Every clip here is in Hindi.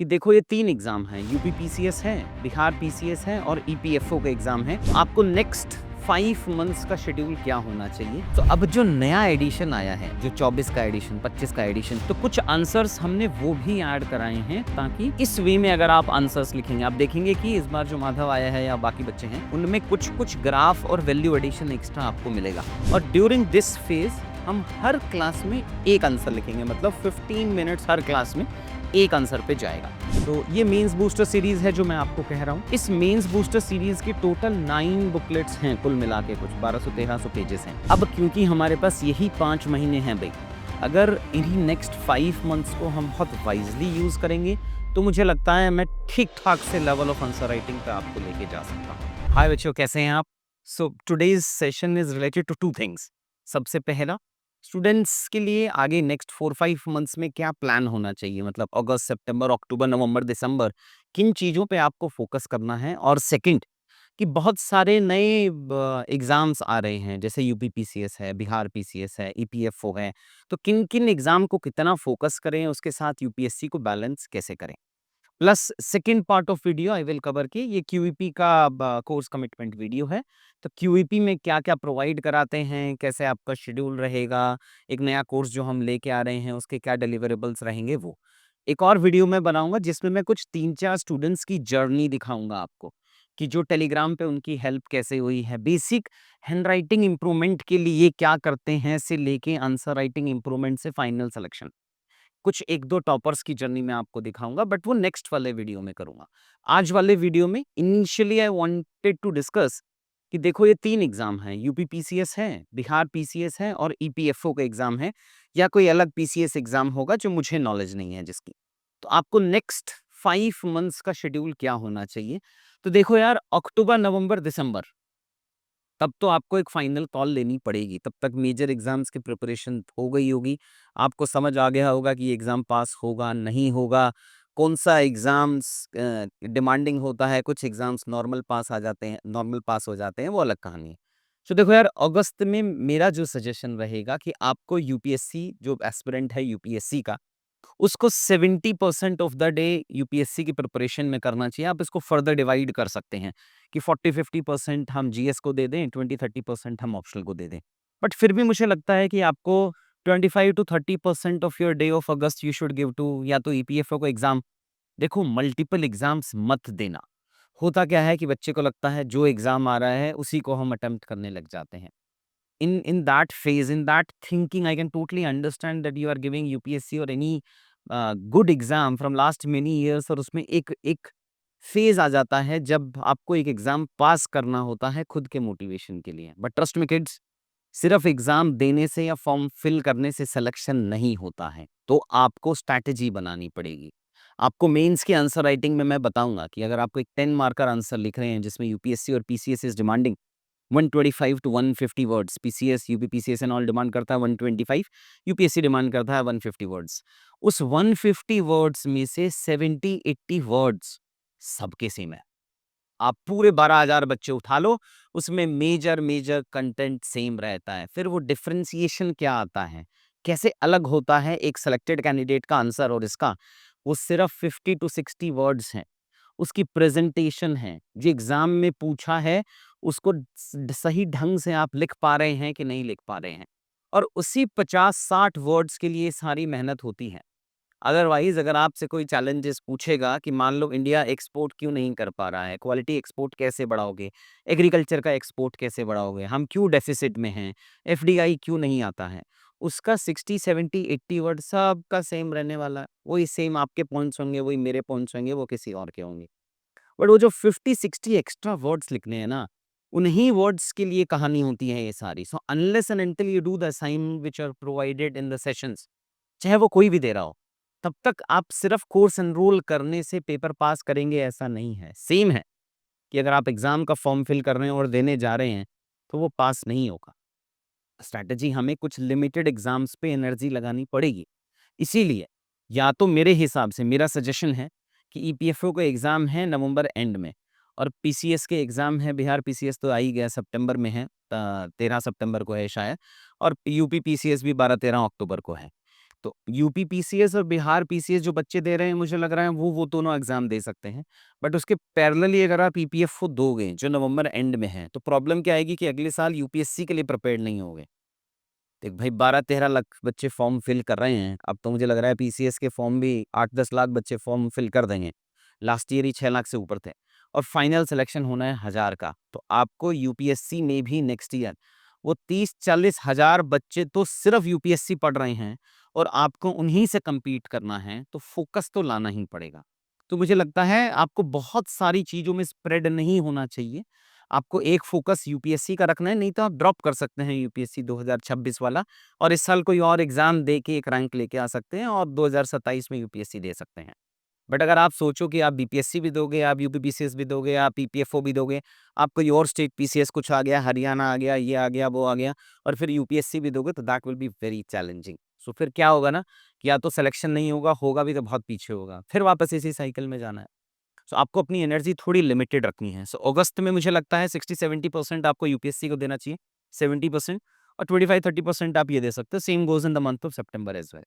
कि देखो ये 3 एग्ज़ाम हैं, यूपी पीसीएस है, बिहार पीसीएस है और ईपीएफओ का एग्ज़ाम है। आपको नेक्स्ट 5 मंथ्स का शेड्यूल क्या होना चाहिए? तो अब जो नया एडिशन आया है, जो 24 का एडिशन, 25 का एडिशन, तो कुछ आंसर्स हमने वो भी ऐड कराए हैं ताकि इस वे में अगर आप आंसर्स लिखेंगे, आप देखेंगे कि इस बार जो माधव आया है या बाकी बच्चे हैं, उनमें कुछ ग्राफ और वैल्यू एडिशन एक्स्ट्रा आपको मिलेगा। और ड्यूरिंग दिस फेज़ हम हर क्लास में एक आंसर लिखेंगे, मतलब 15 मिनट्स हर क्लास में एक आंसर पे जाएगा। तो ये मेंस बूस्टर सीरीज है जो मैं आपको कह रहा हूँ। इस मेंस बूस्टर सीरीज के टोटल 9 बुकलेट्स हैं, कुल मिला के कुछ 1200-1300 पेजेस हैं। अब क्योंकि हमारे पास यही 5 महीने हैं भाई, अगर इन्हीं नेक्स्ट 5 मंथ्स को हम बहुत वाइजली यूज करेंगे तो मुझे लगता है मैं ठीक ठाक से लेवल ऑफ आंसर राइटिंग पे आपको लेके जा सकता हूँ। हाय बच्चों, कैसे हैं आप? So today's session is related to 2 things. सबसे पहला, स्टूडेंट्स के लिए आगे नेक्स्ट 4-5 मंथ्स में क्या प्लान होना चाहिए, मतलब अगस्त, सितंबर, अक्टूबर, नवंबर, दिसंबर, किन चीज़ों पे आपको फोकस करना है। और सेकंड, कि बहुत सारे नए एग्ज़ाम्स आ रहे हैं, जैसे यूपी पीसीएस है, बिहार पीसीएस है, ईपीएफओ है, तो किन-किन एग्ज़ाम को कितना फोकस करें, उसके साथ यूपीएससी को बैलेंस कैसे करें। Plus second part of video I will cover कि ये क्यूईपी का कोर्स कमिटमेंट वीडियो है। तो क्यूईपी में क्या-क्या प्रोवाइड कराते हैं, कैसे आपका शेड्यूल रहेगा, एक नया कोर्स जो हम लेके आ रहे हैं उसके क्या डिलिवरेबल्स रहेंगे वो। एक और वीडियो मैं बनाऊँगा जिसमें मैं कुछ 3-4 स्टूडेंट्स की जर्नी दिखाऊँगा आपको, कि जो टेलीग्राम पे उनकी हेल्प कैसे हुई है, बेसिक हैंडराइटिंग इम्प्रूवमेंट के लिए क्या करते हैं से लेके आंसर राइटिंग इम्प्रूवमेंट से फाइनल सिलेक्शन। कुछ 1-2 टॉपर्स की जर्नी मैं आपको दिखाऊँगा, बट वो नेक्स्ट वाले वीडियो में करूँगा। आज वाले वीडियो में initially I wanted to discuss कि देखो ये 3 एग्ज़ाम हैं, यूपी पीसीएस है, बिहार पीसीएस है और ईपीएफओ का एग्ज़ाम है, या कोई अलग पीसीएस एग्ज़ाम होगा जो मुझे नॉलेज नहीं है जिसकी। तो आपको नेक्स्ट 5 मंथ्स का शेड्यूल क्या होना चाहिए? तो देखो यार, अक्टूबर, नवंबर, दिसंबर, तब तो आपको एक फाइनल कॉल लेनी पड़ेगी। तब तक मेजर एग्ज़ाम्स की प्रिपरेशन हो गई होगी। आपको समझ आ गया होगा कि ये एग्ज़ाम पास होगा, नहीं होगा, कौन-सा एग्ज़ाम्स डिमांडिंग होता है, कुछ एग्ज़ाम्स नॉर्मल पास आ जाते हैं, नॉर्मल पास हो जाते हैं, वो अलग कहानी है। तो देखो यार, अगस्त में मेरा जो सजेशन रहेगा कि आपको यूपीएससी, जो एस्पिरेंट है यूपीएससी का, उसको 70% ऑफ द डे यूपीएससी की प्रिपरेशन में करना चाहिए। आप इसको फर्दर डिवाइड कर सकते हैं कि 40-50% हम जीएस को दे दें, 20-30% हम ऑप्शनल को दे दें। बट फिर भी मुझे लगता है कि आपको 25 to 30% of your day of August you should give to या तो ईपीएफओ को एग्जाम। देखो, मल्टीपल एग्जाम्स मत देना। होता क्या है कि बच्चे को लगता है जो एग्जाम आ रहा है उसी को हम अटेम्प्ट करने लग जाते हैं। In that phase, in that thinking, I can totally understand that you are giving UPSC और any good exam from last many years, और उसमें एक एक फेज आ जाता है जब आपको एक एग्जाम पास करना होता है खुद के मोटिवेशन के लिए। बट ट्रस्ट मी किड्स, सिर्फ एग्जाम देने से या फॉर्म फिल करने से सिलेक्शन नहीं होता है, तो आपको स्ट्रैटेजी बनानी पड़ेगी। आपको मेंस की आंसर राइटिंग में मैं बताऊंगा कि अगर आपको एक 10 मार्कर आंसर लिख रहे हैं जिसमें यूपीएससी और PCS is demanding 125 to 150 words, PCS, UP PCS and all demand करता है 125, यूपीएससी डिमांड करता है 150 वर्ड्स। उस 150 वर्ड्स में से 70-80 वर्ड्स सबके सेम है। आप पूरे 12,000 बच्चे उठा लो, उसमें मेजर मेजर कंटेंट सेम रहता है। फिर वो डिफरेंशिएशन क्या आता है, कैसे अलग होता है एक सेलेक्टेड कैंडिडेट का आंसर और इसका, वो सिर्फ 50 टू 60 वर्ड्स हैं। उसकी प्रेजेंटेशन है, जो एग्जाम में पूछा है उसको सही ढंग से आप लिख पा रहे हैं कि नहीं लिख पा रहे हैं, और उसी 50-60 वर्ड्स के लिए सारी मेहनत होती है। अदरवाइज अगर आपसे कोई चैलेंजेस पूछेगा कि मान लो इंडिया एक्सपोर्ट क्यों नहीं कर पा रहा है, क्वालिटी एक्सपोर्ट कैसे बढ़ाओगे, एग्रीकल्चर का एक्सपोर्ट कैसे बढ़ाओगे, हम क्यों डेफिसिट में हैं, एफडीआई क्यों नहीं आता है, उसका 60-70-80 वर्ड सबका सेम रहने वाला है। वही सेम आपके पॉइंट्स होंगे, वही मेरे पॉइंट्स होंगे, वो किसी और के होंगे। बट वो जो 50-60 एक्स्ट्रा वर्ड्स लिखने हैं ना, उन्हीं वर्ड्स के लिए कहानी होती है ये सारी। So unless and until you do the assignment which are provided in the sessions, चाहे वो कोई भी दे रहा हो, तब तक आप सिर्फ कोर्स एनरोल करने से पेपर पास करेंगे ऐसा नहीं है। सेम है कि अगर आप एग्जाम का फॉर्म फिल कर रहे हैं और देने जा रहे हैं, तो वो पास नहीं होगा। स्ट्रैटेजी हमें कुछ लिमिटेड एग्जाम्स पे एनर्जी लगानी पड़ेगी। इसीलिए या तो मेरे हिसाब से मेरा सजेशन है कि ईपीएफओ का एग्ज़ाम है नवंबर एंड में, और पीसीएस के एग्ज़ाम है, बिहार पीसीएस तो आ ही गया, सितंबर में है, 13 सितंबर को है शायद, और यूपी पीसीएस भी 12-13 अक्टूबर को है। तो यूपी पीसीएस और बिहार पीसीएस जो बच्चे दे रहे हैं, मुझे लग रहा है वो दोनों एग्जाम दे सकते हैं। बट उसके पैरेलली अगर आप ईपीएफओ दोगे जो नवंबर एंड में है, तो प्रॉब्लम क्या आएगी कि अगले साल यूपीएससी के लिए प्रिपेयर्ड नहीं होगे। देख भाई, 12-13 लाख बच्चे फॉर्म फिल कर रहे हैं, अब तो मुझे लग रहा है पीसीएस के फॉर्म भी 8-10 लाख बच्चे फॉर्म फिल कर देंगे। लास्ट ईयर ही 6 लाख से ऊपर थे और फाइनल सिलेक्शन होना है 1000 का। तो आपको यूपीएससी में भी नेक्स्ट ईयर वो 30-40 हजार बच्चे तो सिर्फ यूपीएससी पढ़ रहे हैं और आपको उन्हीं से compete करना है, तो फोकस तो लाना ही पड़ेगा। तो मुझे लगता है आपको बहुत सारी चीज़ों में स्प्रेड नहीं होना चाहिए। आपको एक फोकस यूपीएससी का रखना है, नहीं तो आप ड्रॉप कर सकते हैं यूपीएससी 2026 वाला और इस साल कोई और एग्ज़ाम दे के एक रैंक लेके आ सकते हैं और 2027 में यूपीएससी दे सकते हैं। बट अगर आप सोचो कि आप बीपीएससी भी दोगे, आप यूपी पीसीएस भी दोगे, आप ईपीएफओ भी दोगे, आप कोई और स्टेट पीसीएस कुछ आ गया, हरियाणा आ गया, ये आ गया, वो आ गया और फिर यूपीएससी भी दोगे, तो that will be very challenging. So फिर क्या होगा ना कि या तो सिलेक्शन नहीं होगा, होगा भी तो बहुत पीछे होगा, फिर वापस इसी साइकिल में जाना है। सो आपको अपनी एनर्जी थोड़ी लिमिटेड रखनी है। सो अगस्त में मुझे लगता है 60-70% आपको यूपीएससी को देना चाहिए, 70% और 25-30% आप ये दे सकते हो। Same goes in the month of September as well.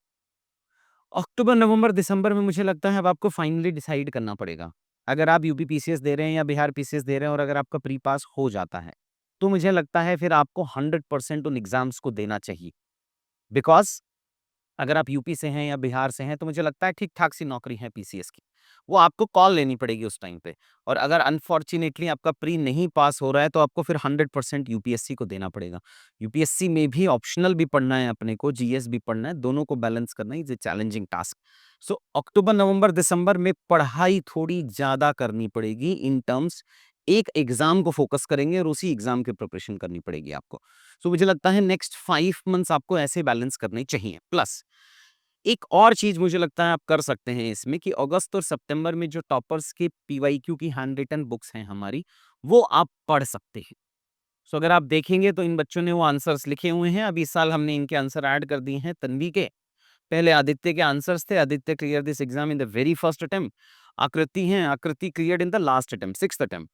अक्टूबर, नवंबर, दिसंबर में मुझे लगता है अब आपको फाइनली डिसाइड करना पड़ेगा। अगर आप यूपी पीसीएस दे रहे हैं या बिहार पीसीएस दे रहे हैं और अगर आपका प्री पास हो जाता है, तो मुझे लगता है फिर आपको 100% उन एग्ज़ाम्स को देना चाहिए। बिकॉज़ अगर आप यूपी से हैं या बिहार से हैं, तो मुझे लगता है ठीक-ठाक सी नौकरी है पीसीएस की। वो आपको कॉल लेनी पड़ेगी उस टाइम पे और अगर अनफॉर्च्यूनेटली आपका प्री नहीं पास हो रहा है, तो आपको फिर 100% यूपीएससी को देना पड़ेगा। यूपीएससी में भी ऑप्शनल भी पढ़ना है अपने को, जीएस भी पढ़ना है, दोनों को बैलेंस करना इज़ अ चैलेंजिंग टास्क। सो अक्टूबर, नवंबर, दिसंबर में पढ़ाई थोड़ी ज़्यादा करनी पड़ेगी इन टर्म्स एक एग्ज़ाम को फ़ोकस करेंगे और उसी एग्ज़ाम की प्रिपरेशन करनी पड़ेगी आपको। सो मुझे लगता है नेक्स्ट 5 मंथ्स आपको ऐसे बैलेंस करने चाहिए। प्लस एक और चीज़ मुझे लगता है आप कर सकते हैं इसमें कि अगस्त और सितंबर में जो टॉपर्स के पीवाईक्यू की हैंड रिटन बुक्स हैं हमारी, वो आप पढ़ सकते हैं। सो अगर आप देखेंगे तो इन बच्चों ने वो आंसर्स लिखे हुए हैं, अभी इस साल हमने इनके आंसर ऐड कर दिए हैं तन्वी के। पहले आदित्य के आंसर्स थे, Aditya clear this exam in the very first attempt. आकृति हैं, आकृति cleared in the last attempt, 6th attempt.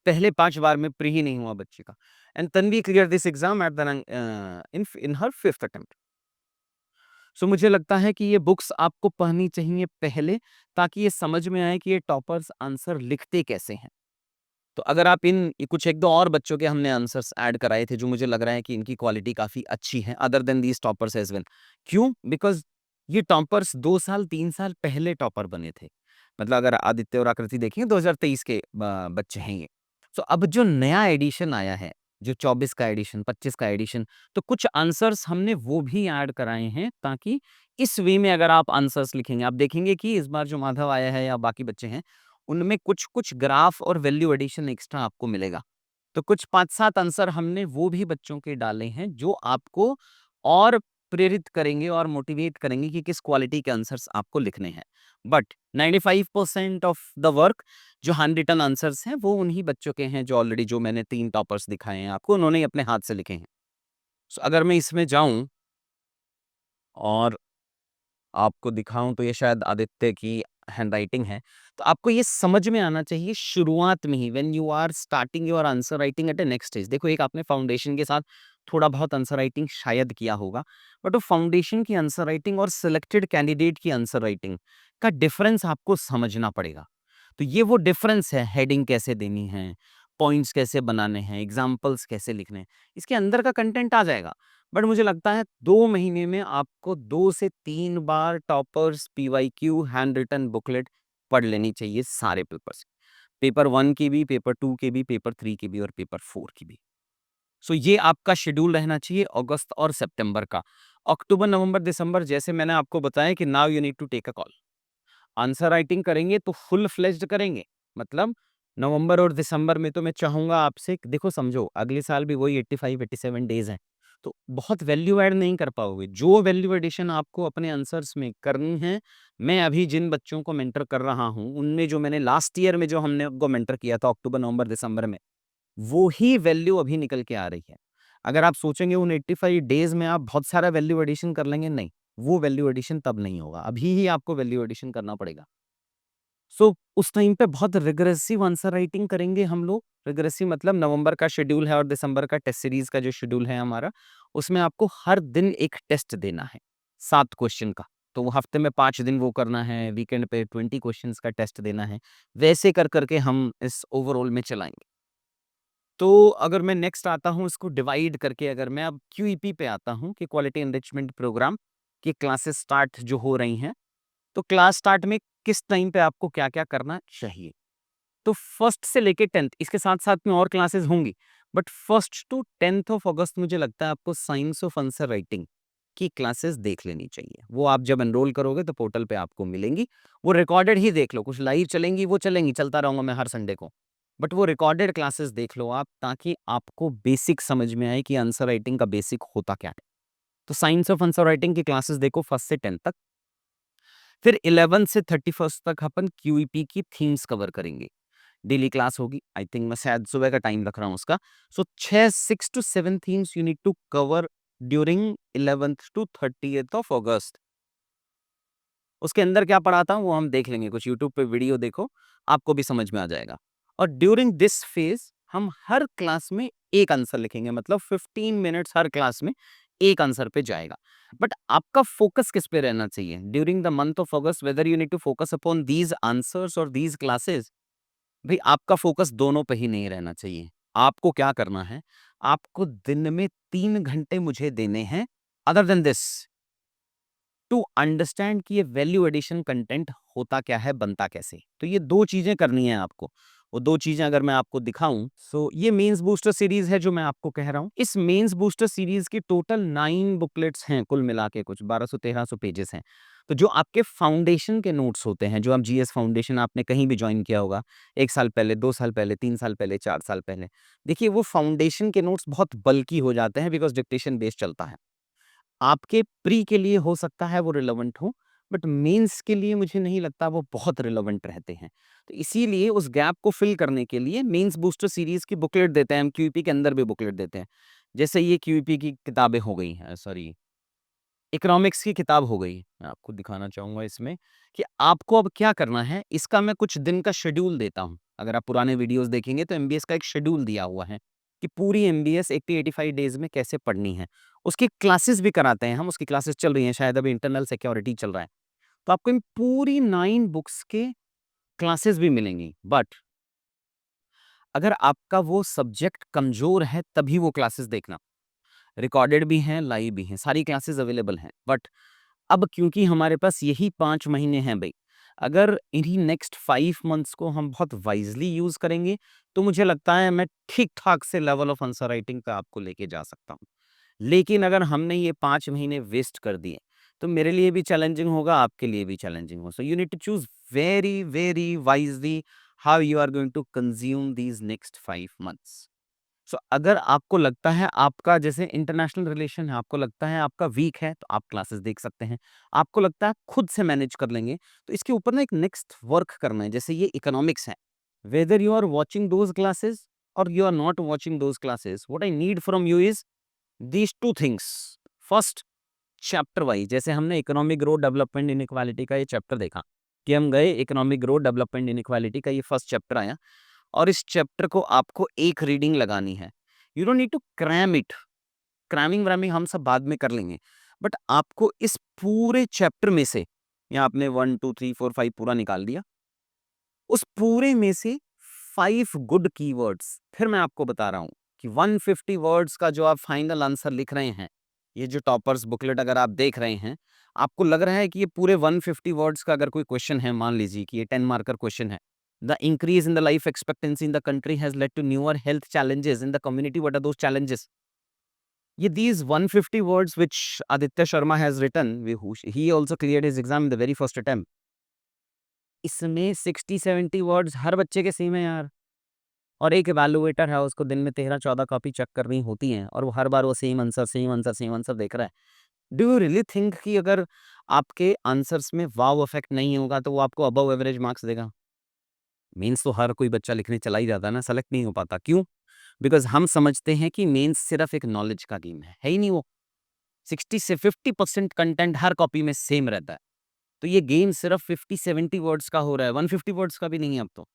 पहले 5 बार में प्री ही नहीं हुआ बच्चे का and Tanvi clear this exam at the in her 5th attempt. So मुझे लगता है कि ये बुक्स आपको पढ़नी चाहिए पहले, ताकि ये समझ में आए कि ये टॉपर्स आंसर लिखते कैसे हैं। तो अगर आप इन कुछ 1-2 और बच्चों के हमने आंसर्स ऐड कराए थे, जो मुझे लग रहा है कि इनकी क्वालिटी काफ़ी अच्छी है, other than these toppers as well. क्यों? बिकॉज़ ये टॉपर्स 2 साल, 3 साल पहले टॉपर बने थे। मतलब अगर आदित्य और आकृति देखेंगे 2023 के बच्चे हैं ये। सो अब जो नया एडिशन आया है, जो 24 का एडिशन, 25 का एडिशन, तो कुछ आंसर्स हमने वो भी ऐड कराए हैं, ताकि इस वे में अगर आप आंसर्स लिखेंगे, आप देखेंगे कि इस बार जो माधव आया है या बाकी बच्चे हैं, उनमें कुछ-कुछ ग्राफ और वैल्यू एडिशन एक्स्ट्रा आपको मिलेगा। तो कुछ 5-7 आंसर हमने वो भी बच्चों के डाले हैं, जो आपको और प्रेरित करेंगे और मोटिवेट करेंगे कि किस क्वालिटी के आंसर्स आपको लिखने हैं। बट 95% ऑफ द वर्क जो हैंड रिटन आंसर्स हैं, वो उन्हीं बच्चों के हैं जो ऑलरेडी जो मैंने 3 टॉपर्स दिखाए हैं आपको, उन्होंने ही अपने हाथ से लिखे हैं। सो अगर मैं इसमें जाऊँ और आपको दिखाऊँ तो ये शायद आदित्य की हैंडराइटिंग है। तो आपको ये समझ में आना चाहिए शुरुआत में ही when you are starting your answer writing at a next stage. देखो, एक आपने फाउंडेशन के साथ थोड़ा बहुत आंसर राइटिंग शायद किया होगा, बट वो फाउंडेशन की आंसर राइटिंग और सिलेक्टेड कैंडिडेट की आंसर राइटिंग का डिफरेंस आपको समझना पड़ेगा। तो ये वो डिफरेंस है, हेडिंग कैसे देनी है, पॉइंट्स कैसे बनाने हैं, एग्ज़ाम्पल्स कैसे लिखने हैं, इसके अंदर का कंटेंट आ जाएगा। बट मुझे लगता है 2 महीने में आपको 2 से 3 बार toppers PYQ hand written booklet पढ़ लेनी चाहिए सारे पेपर्स। पेपर 1 की भी, पेपर 2 की भी, पेपर 3 की भी और पेपर 4 की भी। सो ये आपका शेड्यूल रहना चाहिए अगस्त और सितंबर का। अक्टूबर, नवंबर, दिसंबर जैसे मैंने आपको बताया कि now you need to take a call. Answer writing करेंगे तो फुल फ्लेज्ड करेंगे। मतलब नवंबर और दिसंबर में तो मैं चाहूँगा आपसे कि देखो, समझो अगले साल भी वही 85-87 डेज़ हैं। तो बहुत वैल्यू ऐड नहीं कर पाओगे। जो वैल्यू एडिशन आपको अपने आंसर्स में करनी है, मैं अभी जिन बच्चों को मेंटर कर रहा हूँ, उनमें जो मैंने लास्ट ईयर में जो हमने उनको मेंटर किया था अक्टूबर, नवंबर, दिसंबर में, वो ही वैल्यू अभी निकल के आ रही है। अगर आप सोचेंगे उन 85 डेज़ में आप बहुत सारा वैल्यू एडिशन कर लेंगे, नहीं, वो वैल्यू एडिशन तब नहीं होगा। अभी ही आपको वैल्यू एडिशन करना पड़ेगा। सो उस टाइम पे बहुत रिग्रेसिव आंसर राइटिंग करेंगे हम लोग। रिग्रेसिव मतलब नवंबर का शेड्यूल है और दिसंबर का टेस्ट सीरीज़ का जो शेड्यूल है हमारा, उसमें आपको हर दिन एक टेस्ट देना है। 7 क्वेश्चन का। तो वो हफ्ते में 5 दिन वो करना है, वीकेंड पे 20 क्वेश्चंस का टेस्ट देना है। वैसे कर के हम इस ओवरऑल में चलाएँगे। तो अगर मैं नेक्स्ट आता हूँ इसको डिवाइड करके, अगर मैं अब क्यूईपी पे आता हूँ कि क्वालिटी एनरिचमेंट प्रोग्राम की क्लासेस स्टार्ट जो हो रही हैं, तो क्लास स्टार्ट में किस टाइम पे आपको क्या-क्या करना चाहिए। तो फर्स्ट से लेके 10th इसके साथ-साथ में और क्लासेस होंगी, but first to 10th of August मुझे लगता है आपको साइंस ऑफ आंसर राइटिंग की क्लासेस देख लेनी चाहिए। वो आप जब एनरोल करोगे तो पोर्टल पे आपको मिलेंगी। वो रिकॉर्डेड ही देख लो, कुछ लाइव चलेंगी वो चलेंगी, चलता रहूँगा मैं हर संडे को। बट वो रिकॉर्डेड क्लासेस देख लो आप, ताकि आपको बेसिक समझ में आए कि आंसर राइटिंग का बेसिक होता क्या है। तो साइंस ऑफ आंसर राइटिंग की क्लासेस देखो फर्स्ट से 10th तक। फिर 11 से 31st तक अपन क्यूईपी की थीम्स कवर करेंगे। डेली क्लास होगी, आई थिंक मैं शायद सुबह का टाइम रख रहा हूँ उसका। So 6 to 7 themes you need to cover during 11th to 30th of August. उसके अंदर क्या पढ़ाता हूँ वो हम देख लेंगे, कुछ यूट्यूब पे वीडियो देखो, आपको भी समझ में आ जाएगा। और ड्यूरिंग दिस फेज हम हर क्लास में एक आंसर लिखेंगे, मतलब 15 मिनट्स हर क्लास में एक आंसर पे जाएगा। बट आपका फोकस किस पे रहना चाहिए during the month of August, whether you need to focus upon these answers और दीज क्लासेस। भाई आपका फोकस दोनों पे ही नहीं रहना चाहिए। आपको क्या करना है, आपको दिन में 3 घंटे मुझे देने हैं, other than this, to understand कि ये वैल्यू एडिशन कंटेंट होता क्या है, बनता कैसे। तो ये 2 चीज़ें करनी है आपको। वो 2 चीज़ें अगर मैं आपको दिखाऊँ, सो ये मेंस बूस्टर सीरीज़ है जो मैं आपको कह रहा हूँ। इस मेंस बूस्टर सीरीज़ की टोटल 9 बुकलेट्स हैं, कुल मिला के कुछ 1200-1300 पेजेज़ हैं। तो जो आपके फाउंडेशन के नोट्स होते हैं, जो आप जीएस फाउंडेशन आपने कहीं भी जॉइन किया होगा, 1 साल पहले, 2 साल पहले, 3 साल पहले, 4 साल पहले। देखिए वो फाउंडेशन के नोट्स बहुत बल्की हो जाते हैं बिकॉज़ डिक्टेशन बेस्ड चलता है। आपके प्री के लिए हो सकता है वो रिलेवेंट हो, बट मेंस के लिए मुझे नहीं लगता वो बहुत रिलेवेंट रहते हैं। तो इसीलिए उस गैप को फिल करने के लिए मेंस बूस्टर सीरीज़ की बुकलेट देते हैं, हम क्यूईपी के अंदर भी बुकलेट देते हैं। जैसे ये क्यूईपी की किताबें हो गई हैं, सॉरी इकोनॉमिक्स की किताब हो गई। मैं आपको दिखाना चाहूँगा इसमें कि आपको अब क्या करना है, इसका मैं कुछ दिन का शेड्यूल देता हूँ। अगर आप पुराने वीडियोज़ देखेंगे तो एमबीएस का एक शेड्यूल दिया हुआ है कि पूरी एमबीएस 80-85 डेज़ में कैसे पढ़नी है। उसकी क्लासेस भी कराते हैं हम, उसकी क्लासेस चल रही हैं, शायद अभी इंटरनल सिक्योरिटी चल रहा है। तो आपको इन पूरी 9 बुक्स के क्लासेस भी मिलेंगी। बट अगर आपका वो सब्जेक्ट कमज़ोर है तभी वो क्लासेस देखना। रिकॉर्डेड भी हैं, लाइव भी हैं, सारी क्लासेस अवेलेबल हैं। बट अब क्योंकि हमारे पास यही 5 महीने हैं भई, अगर इन्हीं नेक्स्ट 5 मंथ्स को हम बहुत वाइज़ली यूज़ करेंगे, तो मुझे लगता है मैं ठीक-ठाक से लेवल ऑफ आंसर राइटिंग पे आपको लेके जा सकता हूँ। लेकिन अगर हमने ये 5 महीने वेस्ट कर दिए, तो मेरे लिए भी चैलेंजिंग होगा, आपके लिए भी चैलेंजिंग होगा। So you need to choose very, very wisely how you are going to consume these next 5 months. So अगर आपको लगता है आपका जैसे इंटरनेशनल रिलेशन है, आपको लगता है आपका वीक है, तो आप क्लासेस देख सकते हैं। आपको लगता है खुद से मैनेज कर लेंगे, तो इसके ऊपर ना एक नेक्स्ट वर्क करना है। जैसे ये इकोनॉमिक्स है, whether you are watching those classes और you are not watching those classes, what I need from you is these 2 things. First, chapter wise, जैसे हमने इकोनॉमिक ग्रोथ, डेवलपमेंट, इनइक्वालिटी का ये चैप्टर देखा कि हम गए इकोनॉमिक ग्रोथ, डेवलपमेंट, इनइक्वालिटी का ये फर्स्ट चैप्टर आया और इस चैप्टर को आपको एक रीडिंग लगानी है। You don't need to cram it, क्रैमिंग-व्रैमिंग हम सब बाद में कर लेंगे। बट आपको इस पूरे चैप्टर में से, यहाँ आपने 1, 2, 3, 4, 5 पूरा निकाल दिया, उस पूरे में से 5 गुड कीवर्ड्स, फिर मैं आपको बता रहा हूँ कि 150 वर्ड्स का जो आप फाइनल आंसर लिख रहे हैं, ये जो टॉपर्स बुकलेट अगर आप देख रहे हैं, आपको लग रहा है कि ये पूरे 150 वर्ड्स का अगर कोई क्वेश्चन है, मान लीजिए कि ये 10 मार्कर क्वेश्चन है। The increase in the life expectancy in the country has led to newer health challenges in the community, what are those challenges? ये these 150 words which Aditya Sharma has written, he also cleared his exam in the very first attempt. इसमें 60-70 वर्ड्स हर बच्चे के सेम है यार, और एक इवैल्यूएटर है, उसको दिन में 13-14 कॉपी चेक करनी होती हैं और वो हर बार वो same answer, same answer, same answer देख रहा है। डू यू रियली थिंक कि अगर आपके आंसर्स में वाव इफेक्ट नहीं होगा तो वो आपको अबव एवरेज मार्क्स देगा? मेंस तो हर कोई बच्चा लिखने चला ही जाता है ना, सेलेक्ट नहीं हो पाता। क्यों? बिकॉज़ हम समझते हैं कि मेंस सिर्फ़ एक नॉलेज का गेम है ही नहीं वो। 60 से 50% कंटेंट हर कॉपी में सेम रहता है। तो ये गेम सिर्फ़ 50-70 वर्ड्स का हो रहा है, 150 वर्ड्स का भी नहीं है अब तो।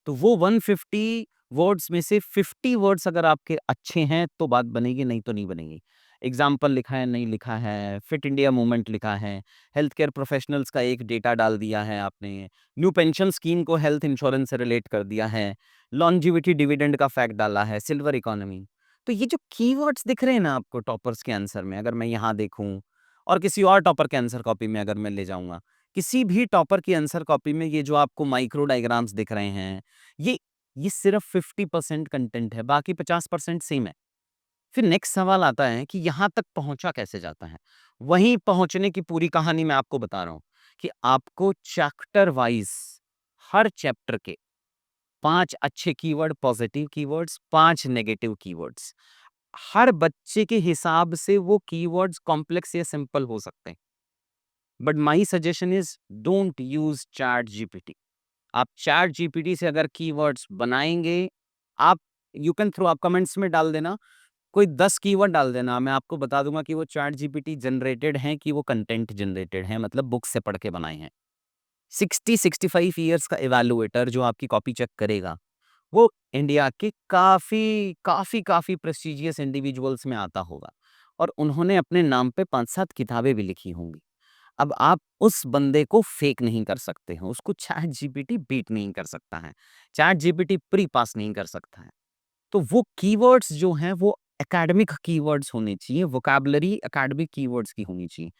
तो वो 150 वर्ड्स में से 50 वर्ड्स अगर आपके अच्छे हैं तो बात बनेगी, नहीं तो नहीं बनेगी। एग्जाम्पल लिखा है, नहीं लिखा है, फिट इंडिया मूवमेंट लिखा है, हेल्थ केयर प्रोफेशनल्स का एक डेटा डाल दिया है आपने, न्यू पेंशन स्कीम को हेल्थ इंश्योरेंस से रिलेट कर दिया है, लॉन्जिविटी डिविडेंड का फैक्ट डाला है, सिल्वर इकोनॉमी। तो ये जो कीवर्ड्स दिख रहे हैं ना आपको टॉपर्स के आंसर में, अगर मैं यहाँ देखूँ और किसी और टॉपर के आंसर कॉपी में अगर मैं ले जाऊँगा, किसी भी टॉपर की आंसर कॉपी में ये जो आपको माइक्रो डायग्राम्स दिख रहे हैं, ये ये सिर्फ 50% कंटेंट है, बाकी 50% सेम है। फिर नेक्स्ट सवाल आता है कि यहाँ तक पहुँचा कैसे जाता है? वहीं पहुँचने की पूरी कहानी मैं आपको बता रहा हूँ कि आपको चैप्टर वाइज़ हर चैप्टर के 5 अच्छे keyword, positive keywords, 5 negative keywords. हर बच्चे के हिसाब से वो कीवर्ड्स कॉम्प्लेक्स या सिंपल हो सकते हैं। But my suggestion is don't use chat GPT. आप चैट जीपीटी से अगर कीवर्ड्स बनाएँगे, आप यू कैन थ्रो आप कमेंट्स में डाल देना, कोई 10 कीवर्ड डाल देना, मैं आपको बता दूँगा कि वो चैट जीपीटी जनरेटेड हैं कि वो कंटेंट जनरेटेड हैं, मतलब बुक से पढ़ के बनाए हैं। 60-65 ईयर्स का इवैल्यूएटर जो आपकी कॉपी चेक करेगा, वो इंडिया के काफ़ी प्रेस्टीजियस इंडिविजुअल्स में आता होगा और उन्होंने अपने नाम पे 5-7 किताबें भी लिखी होंगी। अब आप उस बंदे को फेक नहीं कर सकते हो, उसको चैट जीपीटी बीट नहीं कर सकता है, चैट जीपीटी प्री पास नहीं कर सकता है। तो वो कीवर्ड्स जो हैं वो एकेडमिक कीवर्ड्स होने चाहिए, वोकैब्युलरी एकेडमिक कीवर्ड्स की होनी चाहिए।